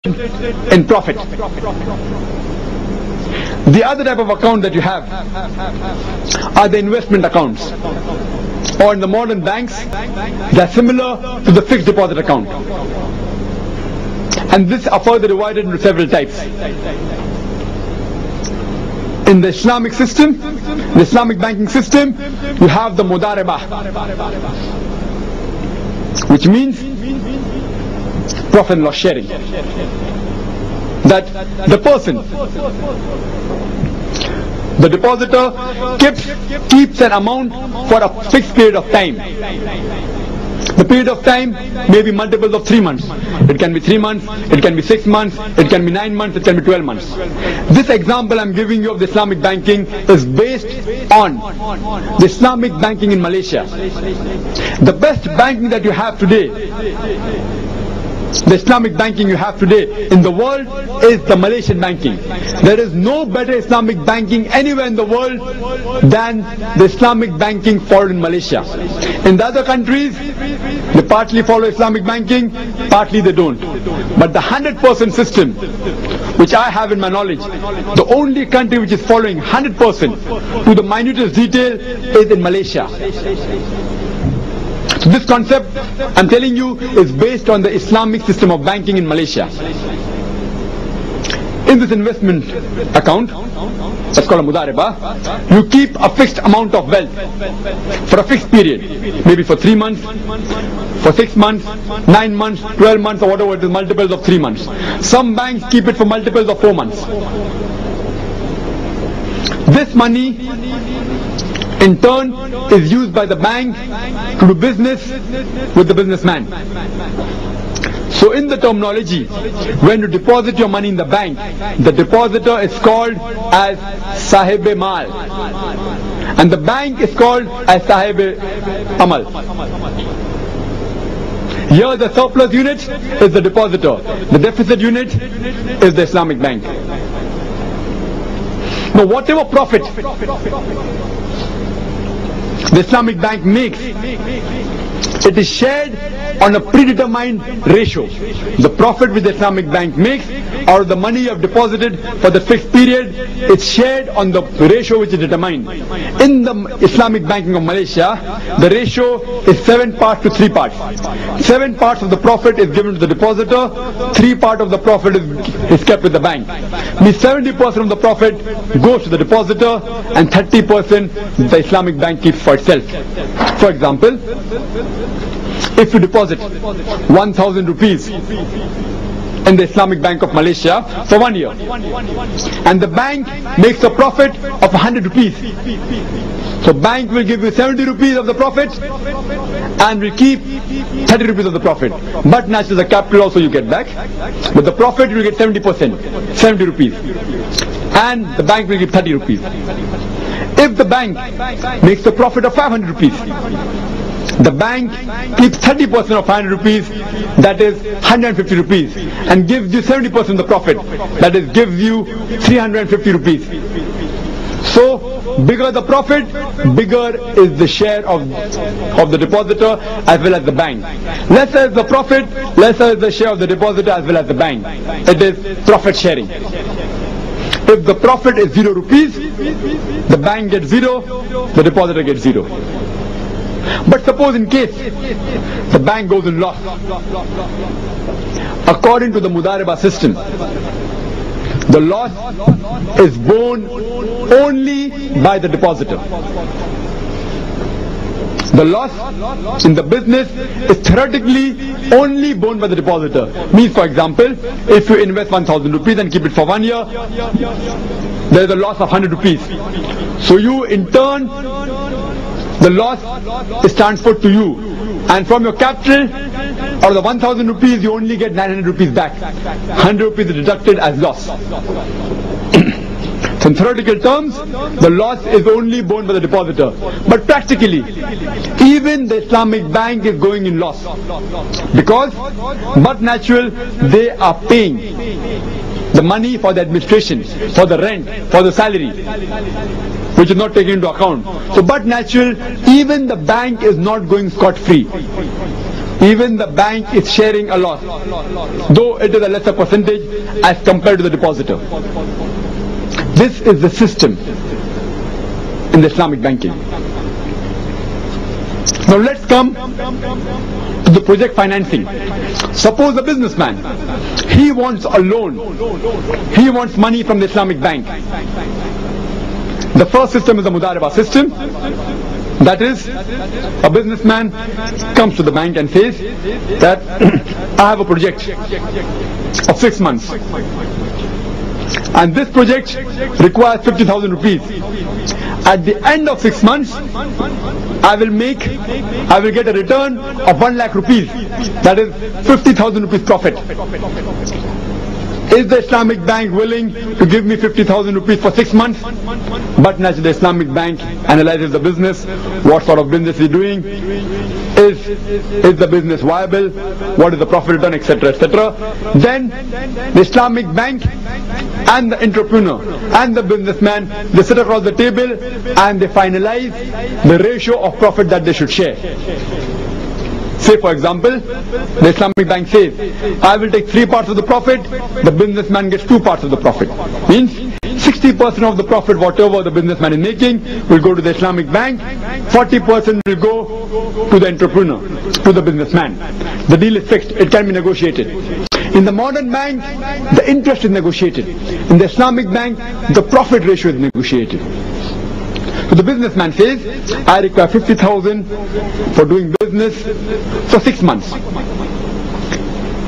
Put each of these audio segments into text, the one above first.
in profit. The other type of account that you have are the investment accounts, or in the modern banks they are similar to the fixed deposit account, and this are further divided into several types. In the Islamic system, the Islamic banking system, you have the mudaribah, which means profit and loss sharing. That the person, the depositor, keeps an amount for a fixed period of time. The period of time may be multiples of 3 months. It can be 3 months, it can be 6 months, it can be 9 months, it can be 12 months. This example I'm giving you of the Islamic banking is based on the Islamic banking in Malaysia. The best banking that you have today, the Islamic banking you have today in the world, is the Malaysian banking. There is no better Islamic banking anywhere in the world than the Islamic banking followed in Malaysia. In the other countries, they partly follow Islamic banking, partly they don't. But the 100% system which I have in my knowledge, the only country which is following 100% to the minutest detail is in Malaysia. So this concept, I'm telling you, is based on the Islamic system of banking in Malaysia. In this investment account, that's called a mudaribah, you keep a fixed amount of wealth for a fixed period, maybe for 3 months, for 6 months, 9 months, 12 months, or whatever it is, multiples of 3 months. Some banks keep it for multiples of 4 months. This money in turn is used by the bank to do business with the businessman. So in the terminology, when you deposit your money in the bank, the depositor is called as Sahib-e-Mal, and the bank is called as Sahib-e-Amal. Here the surplus unit is the depositor, the deficit unit is the Islamic bank. Now whatever profit the Islamic bank makes, it is shared on a predetermined ratio. The profit which the Islamic bank makes out of the money you have deposited for the fixed period, it's shared on the ratio which is determined. In the Islamic banking of Malaysia, the ratio is 7 parts to 3 parts. 7 parts of the profit is given to the depositor, 3 parts of the profit is kept with the bank. Means 70% of the profit goes to the depositor and 30% the Islamic bank keeps for itself. For example, if you deposit 1,000 rupees in the Islamic Bank of Malaysia for 1 year, and the bank makes a profit of 100 rupees, so bank will give you 70 rupees of the profit and will keep 30 rupees of the profit. But naturally the capital also you get back, but the profit you will get 70%, 70 rupees, and the bank will give 30 rupees. If the bank makes a profit of 500 rupees, the bank keeps 30% of 500 rupees, that is 150 rupees, and gives you 70% of the profit, that is gives you 350 rupees. So bigger the profit, bigger is the share of the depositor as well as the bank. Lesser is the profit, lesser is the share of the depositor as well as the bank. It is profit sharing. If the profit is 0 rupees, the bank gets 0, the depositor gets 0. But suppose in case the bank goes in loss, according to the mudaribah system, the loss is borne only by the depositor. The loss in the business is theoretically only borne by the depositor. Means, for example, if you invest 1,000 rupees and keep it for 1 year, there is a loss of 100 rupees. So you in turn, the loss is transferred to you, and from your capital, out of the 1,000 rupees, you only get 900 rupees back. 100 rupees is deducted as loss. So in theoretical terms, the loss is only borne by the depositor. But practically, even the Islamic bank is going in loss, because, but natural, they are paying the money for the administration, for the rent, for the salary, which is not taken into account. So but natural, even the bank is not going scot-free. even the bank is sharing a loss, though it is a lesser percentage as compared to the depositor. This is the system in the Islamic banking. Now let's come to the project financing. Suppose a businessman, he wants a loan, he wants money from the Islamic bank. The first system is the Mudaraba system. That is, a businessman comes to the bank and says that I have a project of 6 months. And this project requires 50,000 rupees. At the end of 6 months, I will get a return of 1 lakh rupees. That is 50,000 rupees profit. Is the Islamic bank willing to give me 50,000 rupees for 6 months? But naturally the Islamic bank analyzes the business, what sort of business is doing, is the business viable, what is the profit return, etc., etc. Then the Islamic bank and the entrepreneur and the businessman, they sit across the table and they finalize the ratio of profit that they should share. Say for example, the Islamic bank says, I will take 3 parts of the profit, the businessman gets 2 parts of the profit. Means 60% of the profit, whatever the businessman is making, will go to the Islamic bank, 40% will go to the entrepreneur, to the businessman. The deal is fixed, it can be negotiated. In the modern bank, the interest is negotiated. In the Islamic bank, the profit ratio is negotiated. So the businessman says, I require 50,000 for doing business for 6 months.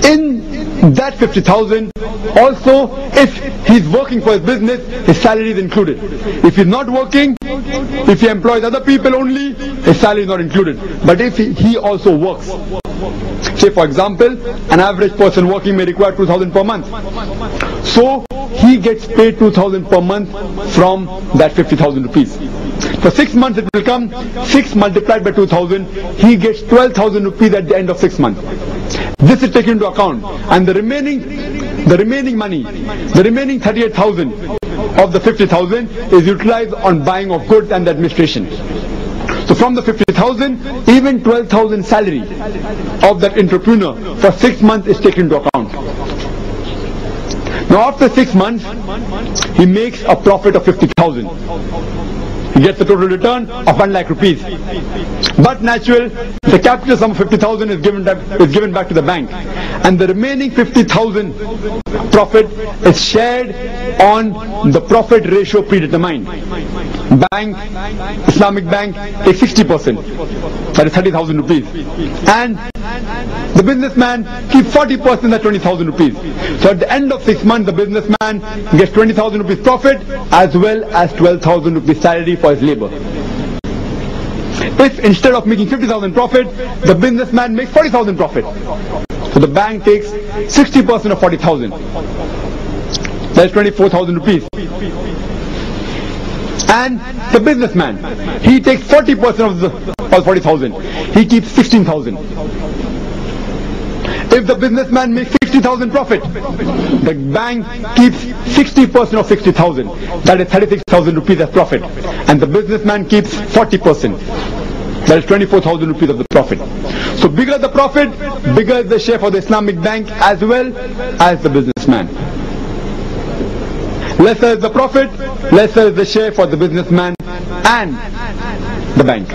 In that 50,000, also if he's working for his business, his salary is included. If he's not working, if he employs other people only, his salary is not included. But if he also works, say for example, an average person working may require 2,000 per month. So he gets paid 2,000 per month from that 50,000 rupees. For 6 months it will come, 6 multiplied by 2,000, he gets 12,000 rupees at the end of 6 months. This is taken into account, and the remaining money, the remaining 38,000 of the 50,000 is utilized on buying of goods and administration. So from the 50,000, even 12,000 salary of that entrepreneur for 6 months is taken into account. Now after 6 months, he makes a profit of 50,000. He gets the total return of 1 lakh rupees. But natural, the capital sum of 50,000 is given back to the bank. And the remaining 50,000 profit is shared on the profit ratio predetermined. Bank, Islamic bank takes 60%, that is 30,000 rupees. And the businessman keeps 40%, that's 20,000 rupees. So at the end of 6 months, the businessman gets 20,000 rupees profit as well as 12,000 rupees salary for his labor. If instead of making 50,000 profit, the businessman makes 40,000 profit, so the bank takes 60% of 40,000. That is 24,000 rupees. And the businessman, he takes 40% of 40,000. He keeps 16,000. If the businessman makes 60,000 profit, the bank keeps 60% of 60,000. That is 36,000 rupees as profit. And the businessman keeps 40%. That is 24,000 rupees of the profit. So bigger the profit, bigger is the share for the Islamic bank as well as the businessman. Lesser is the profit, lesser is the share for the businessman and the bank.